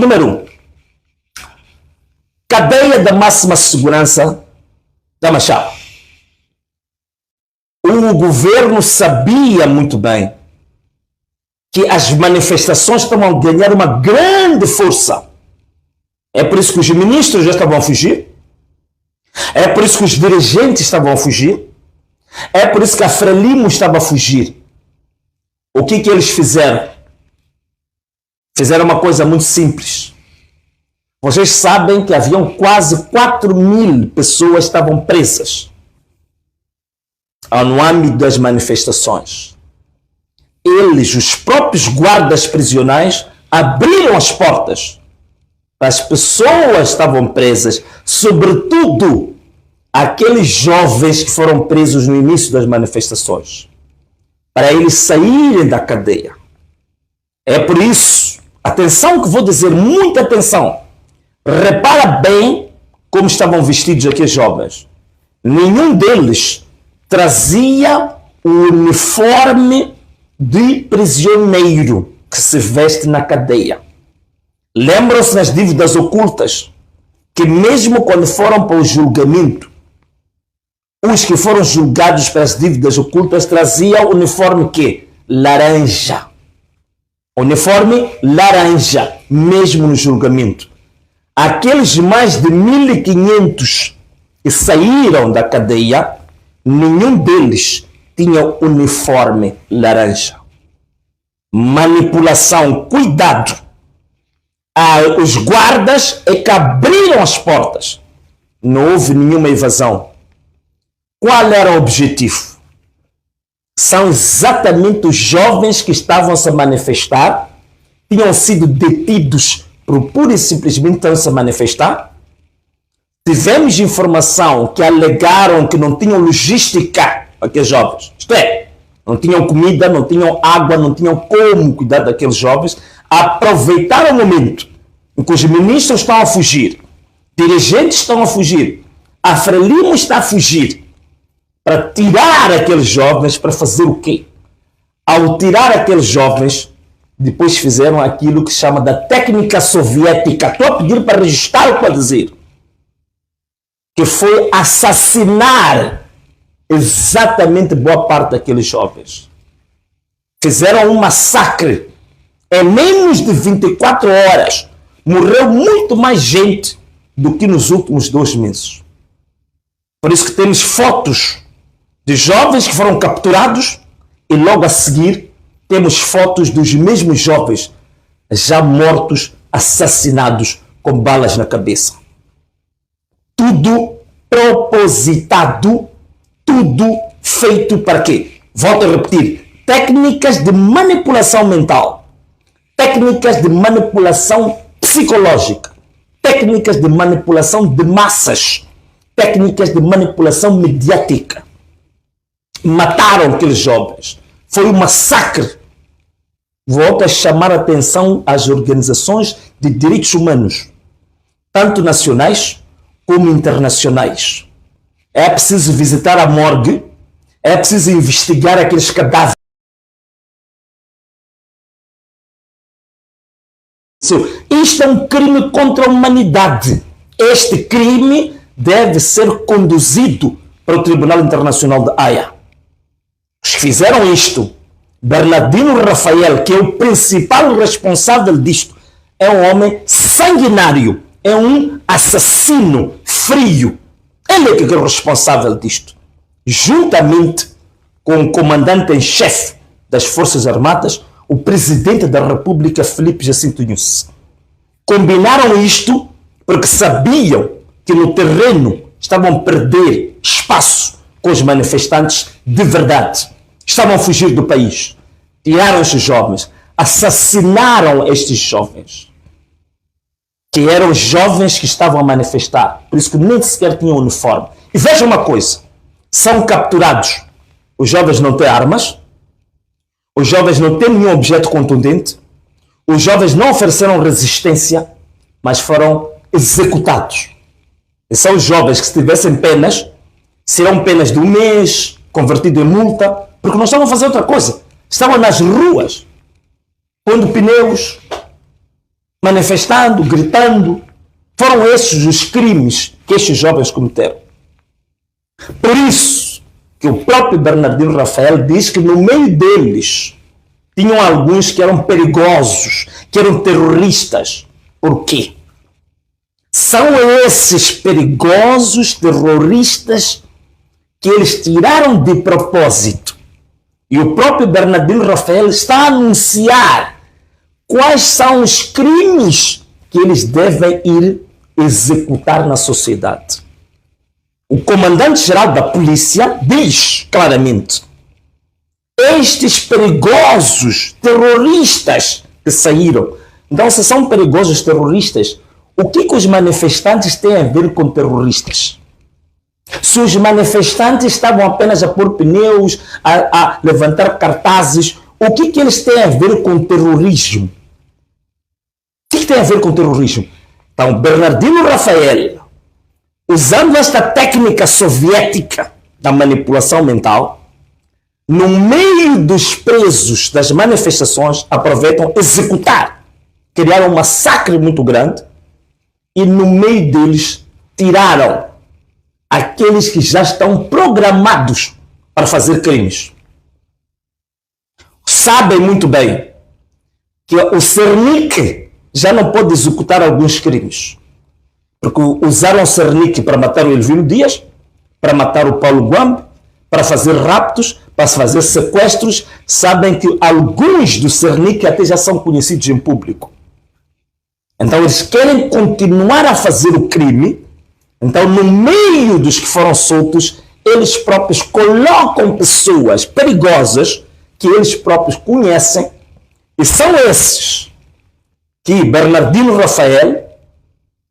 Ponto número 1. Cadeia da máxima segurança da Machado. O governo sabia muito bem que as manifestações estavam a ganhar uma grande força. É por isso que os ministros já estavam a fugir. É por isso que os dirigentes estavam a fugir. É por isso que a Frelimo estava a fugir. O que eles fizeram? Fizeram uma coisa muito simples. Vocês sabem que haviam quase 4.000 pessoas que estavam presas no âmbito das manifestações. Eles, os próprios guardas prisionais, abriram as portas para as pessoas que estavam presas, sobretudo aqueles jovens que foram presos no início das manifestações, para eles saírem da cadeia. É por isso, atenção que vou dizer, muita atenção. Repara bem como estavam vestidos aqueles jovens. Nenhum deles trazia o uniforme de prisioneiro que se veste na cadeia. Lembram-se nas dívidas ocultas que mesmo quando foram para o julgamento, os que foram julgados pelas dívidas ocultas traziam o uniforme que? Laranja. Uniforme laranja, mesmo no julgamento. Aqueles mais de 1.500 que saíram da cadeia, nenhum deles tinha uniforme laranja. Manipulação, cuidado. Os guardas é que abriram as portas. Não houve nenhuma evasão. Qual era o objetivo? São exatamente os jovens que estavam a se manifestar, tinham sido detidos por pura e simplesmente estão a se manifestar. Tivemos informação que alegaram que não tinham logística aqueles jovens. Isto é, não tinham comida, não tinham água, não tinham como cuidar daqueles jovens. Aproveitaram o momento em que os ministros estão a fugir, dirigentes estão a fugir, a Frelimo está a fugir, para tirar aqueles jovens, para fazer o quê? Ao tirar aqueles jovens, depois fizeram aquilo que se chama da técnica soviética. Estou a pedir para registrar o que estou a dizer. Que foi assassinar exatamente boa parte daqueles jovens. Fizeram um massacre. Em menos de 24 horas, morreu muito mais gente do que nos últimos 2 meses. Por isso que temos fotos de jovens que foram capturados e logo a seguir temos fotos dos mesmos jovens já mortos, assassinados com balas na cabeça. Tudo propositado, tudo feito para quê? Volto a repetir, técnicas de manipulação mental, técnicas de manipulação psicológica, técnicas de manipulação de massas, técnicas de manipulação mediática. Mataram aqueles jovens. Foi um massacre. Volto a chamar a atenção às organizações de direitos humanos, tanto nacionais como internacionais. É preciso visitar a morgue, é preciso investigar aqueles cadáveres. Isto é um crime contra a humanidade. Este crime deve ser conduzido para o Tribunal Internacional de Haia. Os que fizeram isto, Bernardino Rafael, que é o principal responsável disto, é um homem sanguinário, é um assassino frio. Ele é que é o responsável disto. Juntamente com o comandante em chefe das Forças Armadas, o presidente da República, Filipe Jacinto Nunes. Combinaram isto porque sabiam que no terreno estavam a perder espaço com os manifestantes de verdade. Estavam a fugir do país. Tiraram estes jovens, assassinaram estes jovens, que eram jovens que estavam a manifestar, por isso que nem sequer tinham uniforme. E veja uma coisa, são capturados. Os jovens não têm armas, os jovens não têm nenhum objeto contundente, os jovens não ofereceram resistência, mas foram executados. E são os jovens que, se tivessem penas, serão penas de 1 mês, convertido em multa, porque não estavam a fazer outra coisa. Estavam nas ruas, pondo pneus, manifestando, gritando. Foram esses os crimes que estes jovens cometeram. Por isso que o próprio Bernardino Rafael diz que no meio deles tinham alguns que eram perigosos, que eram terroristas. Por quê? São esses perigosos terroristas que eles tiraram de propósito. E o próprio Bernardino Rafael está a anunciar quais são os crimes que eles devem ir executar na sociedade. O comandante-geral da polícia diz claramente: estes perigosos terroristas que saíram. Então, se são perigosos terroristas, o que os manifestantes têm a ver com terroristas? Se os manifestantes estavam apenas a pôr pneus, a levantar cartazes, o que eles têm a ver com terrorismo? O que tem a ver com terrorismo? Então, Bernardino Rafael, usando esta técnica soviética da manipulação mental, no meio dos presos das manifestações, aproveitam executar, criaram um massacre muito grande e no meio deles tiraram aqueles que já estão programados para fazer crimes. Sabem muito bem que o Cernic já não pode executar alguns crimes. Porque usaram o Cernic para matar o Elvino Dias, para matar o Paulo Guambe, para fazer raptos, para fazer sequestros. Sabem que alguns do Cernic até já são conhecidos em público. Então eles querem continuar a fazer o crime. Então, no meio dos que foram soltos, eles próprios colocam pessoas perigosas que eles próprios conhecem, e são esses que Bernardino Rafael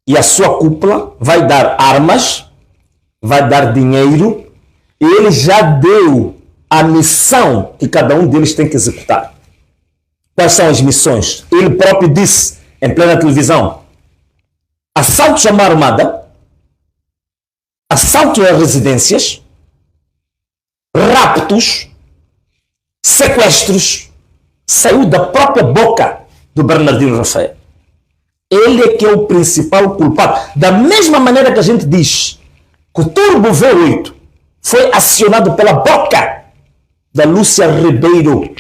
e a sua cúpula vai dar armas, vai dar dinheiro, e ele já deu a missão que cada um deles tem que executar. Quais são as missões? Ele próprio disse em plena televisão: assaltos à mão armada, assalto a residências, raptos, sequestros. Saiu da própria boca do Bernardino Rafael. Ele é que é o principal culpado. Da mesma maneira que a gente diz que o Turbo V8 foi acionado pela boca da Lúcia Ribeiro.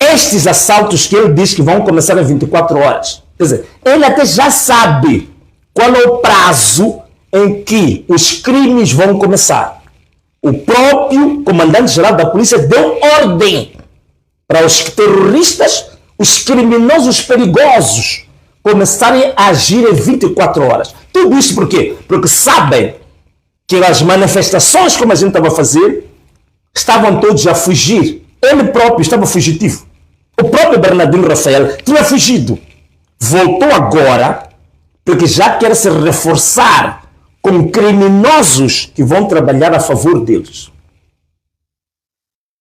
Estes assaltos que ele diz que vão começar em 24 horas. Quer dizer, ele até já sabe qual é o prazo em que os crimes vão começar. O próprio comandante-geral da polícia deu ordem para os terroristas, os criminosos perigosos, começarem a agir em 24 horas. Tudo isso por quê? Porque sabem que as manifestações, como a gente estava a fazer, estavam todos a fugir. Ele próprio estava fugitivo. O próprio Bernardino Rafael tinha fugido. Voltou agora porque já quer se reforçar com criminosos que vão trabalhar a favor deles.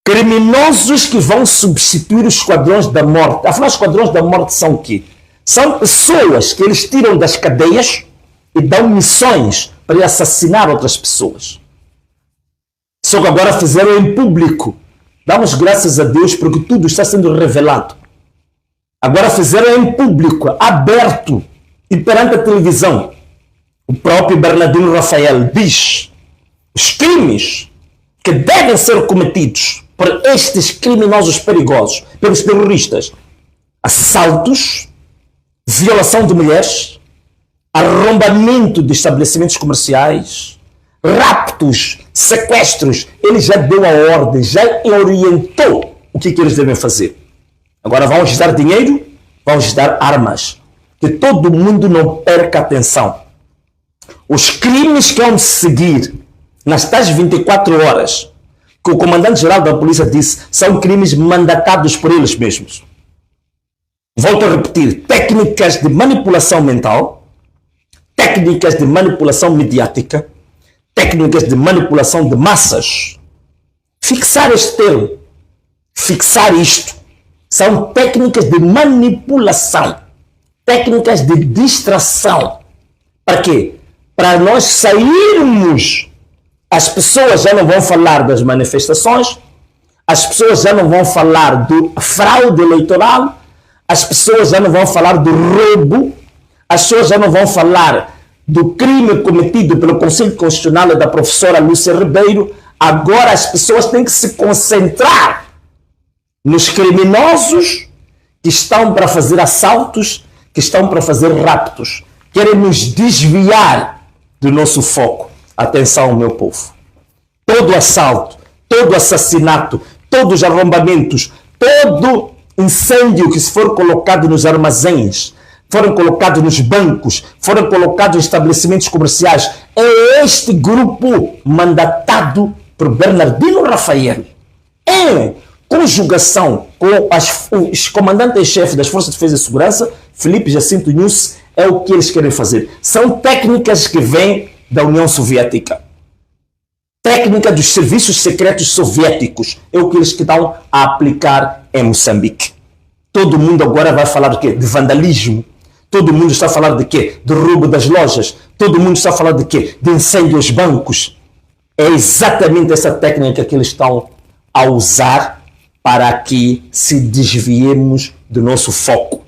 Criminosos que vão substituir os esquadrões da morte. Afinal, os esquadrões da morte são o quê? São pessoas que eles tiram das cadeias e dão missões para assassinar outras pessoas. Só que agora fizeram em público. Damos graças a Deus porque tudo está sendo revelado. Agora fizeram em público, aberto e perante a televisão. O próprio Bernardino Rafael diz os crimes que devem ser cometidos por estes criminosos perigosos, pelos terroristas: assaltos, violação de mulheres, arrombamento de estabelecimentos comerciais, raptos, sequestros. Ele já deu a ordem, já orientou o que eles devem fazer. Agora vamos dar dinheiro, vamos dar armas. Que todo mundo não perca atenção. Os crimes que vão seguir nas tais 24 horas, que o comandante-geral da polícia disse, são crimes mandatados por eles mesmos. Volto a repetir: técnicas de manipulação mental, técnicas de manipulação mediática, técnicas de manipulação de massas. Fixar este termo, fixar isto, são técnicas de manipulação, técnicas de distração. Para quê? Para nós sairmos. As pessoas já não vão falar das manifestações, as pessoas já não vão falar do fraude eleitoral, as pessoas já não vão falar do roubo, as pessoas já não vão falar do crime cometido pelo Conselho Constitucional e da professora Lúcia Ribeiro. Agora as pessoas têm que se concentrar nos criminosos que estão para fazer assaltos, que estão para fazer raptos. Querem nos desviar do nosso foco. Atenção, meu povo. Todo assalto, todo assassinato, todos os arrombamentos, todo incêndio que se for colocado nos armazéns, foram colocados nos bancos, foram colocados em estabelecimentos comerciais, é este grupo mandatado por Bernardino Rafael, em conjugação com os comandantes-chefes das Forças de Defesa e Segurança, Filipe Jacinto Nunes, é o que eles querem fazer. São técnicas que vêm da União Soviética. Técnica dos serviços secretos soviéticos. É o que eles estão a aplicar em Moçambique. Todo mundo agora vai falar de quê? De vandalismo. Todo mundo está a falar de quê? De roubo das lojas. Todo mundo está a falar de quê? De incêndio aos bancos. É exatamente essa técnica que eles estão a usar para que se desviemos do nosso foco.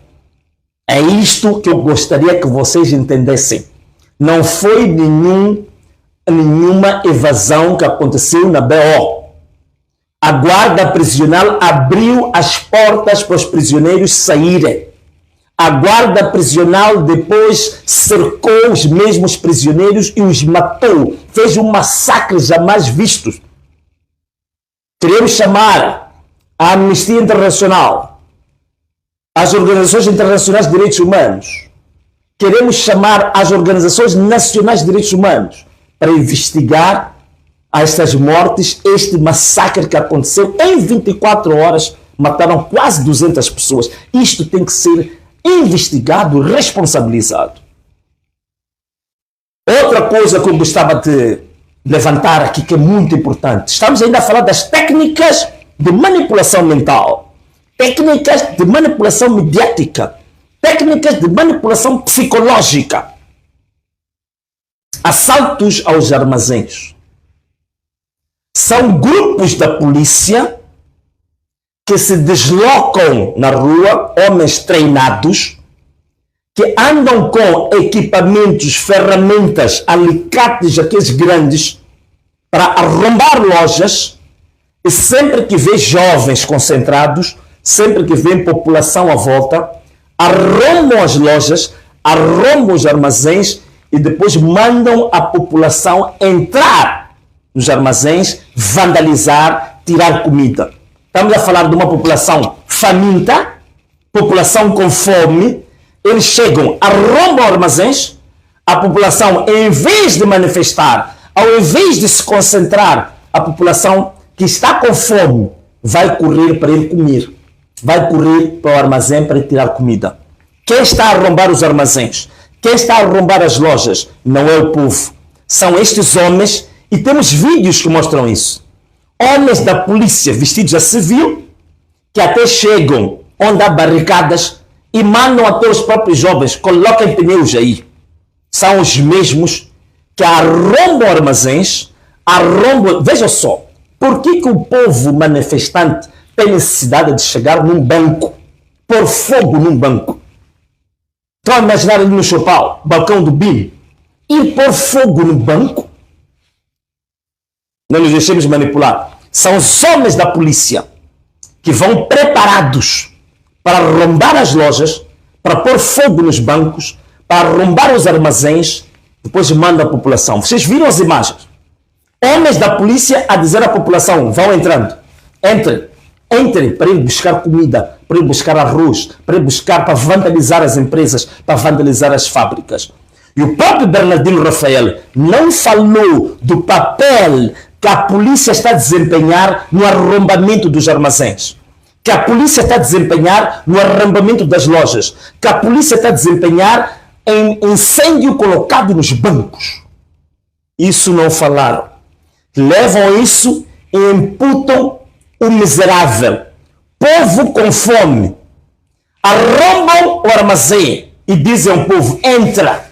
É isto que eu gostaria que vocês entendessem. Não foi nenhuma evasão que aconteceu na BO. A guarda prisional abriu as portas para os prisioneiros saírem. A guarda prisional depois cercou os mesmos prisioneiros e os matou. Fez um massacre jamais visto. Queremos chamar a Amnistia Internacional, as organizações internacionais de direitos humanos. Queremos chamar as organizações nacionais de direitos humanos para investigar estas mortes, este massacre que aconteceu em 24 horas, mataram quase 200 pessoas. Isto tem que ser investigado, responsabilizado. Outra coisa que eu gostava de levantar aqui, que é muito importante, estamos ainda a falar das técnicas de manipulação mental, técnicas de manipulação mediática, técnicas de manipulação psicológica, assaltos aos armazéns. São grupos da polícia que se deslocam na rua, homens treinados, que andam com equipamentos, ferramentas, alicates, aqueles grandes, para arrombar lojas, e sempre que vê jovens concentrados, sempre que vê população à volta, arrombam as lojas, arrombam os armazéns e depois mandam a população entrar nos armazéns, vandalizar, tirar comida. Estamos a falar de uma população faminta, população com fome. Eles chegam, arrombam armazéns, a população, em vez de manifestar, ao invés de se concentrar, a população que está com fome vai correr para ele comer, vai correr para o armazém para tirar comida. Quem está a arrombar os armazéns? Quem está a arrombar as lojas? Não é o povo. São estes homens, e temos vídeos que mostram isso. Homens da polícia vestidos a civil, que até chegam onde há barricadas e mandam até os próprios jovens, coloquem pneus aí. São os mesmos que arrombam armazéns, arrombam... Veja só, por que o povo manifestante tem necessidade de chegar num banco, pôr fogo num banco? Estão a imaginar ali no Chopal, balcão do BIM, ir pôr fogo no banco? Não nos deixemos manipular. São os homens da polícia que vão preparados para arrombar as lojas, para pôr fogo nos bancos, para arrombar os armazéns, depois mandam a população. Vocês viram as imagens? Homens da polícia a dizer à população, vão entrando, entrem para ir buscar comida, para ir buscar arroz, para ir buscar, para vandalizar as empresas, para vandalizar as fábricas. E o próprio Bernardino Rafael não falou do papel que a polícia está a desempenhar no arrombamento dos armazéns, que a polícia está a desempenhar no arrombamento das lojas, que a polícia está a desempenhar em incêndio colocado nos bancos. Isso não falaram. Levam isso e imputam o miserável. Povo com fome. Arrombam o armazém e dizem ao povo, entra.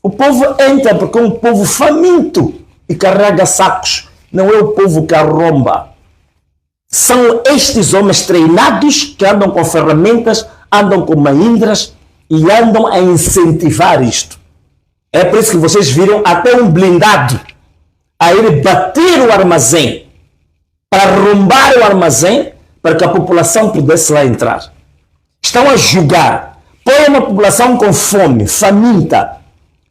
O povo entra porque é um povo faminto e carrega sacos. Não é o povo que arromba. São estes homens treinados que andam com ferramentas, andam com mahindras e andam a incentivar isto. É por isso que vocês viram até um blindado a ir bater o armazém, para arrombar o armazém, para que a população pudesse lá entrar. Estão a julgar. Põe uma população com fome, faminta.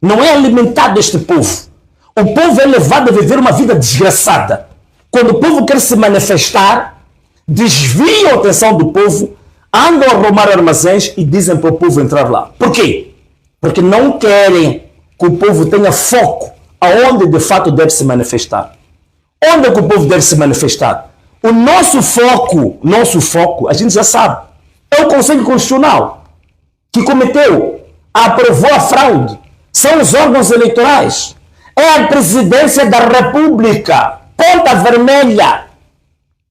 Não é alimentado este povo. O povo é levado a viver uma vida desgraçada. Quando o povo quer se manifestar, desviam a atenção do povo, andam a arrumar armazéns e dizem para o povo entrar lá. Por quê? Porque não querem que o povo tenha foco aonde de fato deve se manifestar. Onde é que o povo deve se manifestar? O nosso foco, a gente já sabe, é o Conselho Constitucional, que cometeu, aprovou a fraude. São os órgãos eleitorais. É a Presidência da República. Ponta vermelha.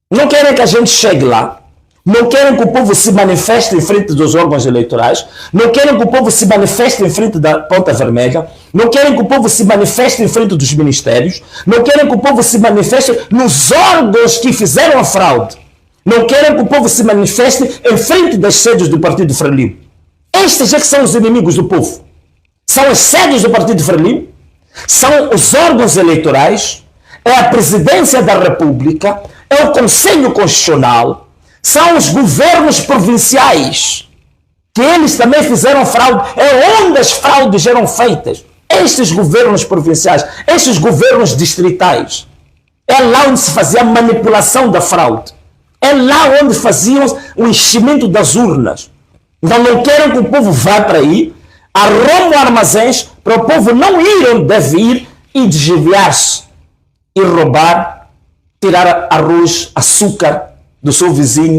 Não querem que a gente chegue lá. Não querem que o povo se manifeste em frente dos órgãos eleitorais. Não querem que o povo se manifeste em frente da ponta vermelha. Não querem que o povo se manifeste em frente dos ministérios. Não querem que o povo se manifeste nos órgãos que fizeram a fraude. Não querem que o povo se manifeste em frente das sedes do Partido Frelimo. Estes é que são os inimigos do povo. São as sedes do Partido Frelimo, são os órgãos eleitorais, é a Presidência da República, é o Conselho Constitucional, são os governos provinciais, que eles também fizeram fraude, é onde as fraudes eram feitas. Estes governos provinciais, estes governos distritais, é lá onde se fazia a manipulação da fraude, é lá onde faziam o enchimento das urnas. Então não querem que o povo vá para aí, arrumam armazéns para o povo não ir onde deve ir e desviar-se e roubar, tirar arroz, açúcar do seu vizinho.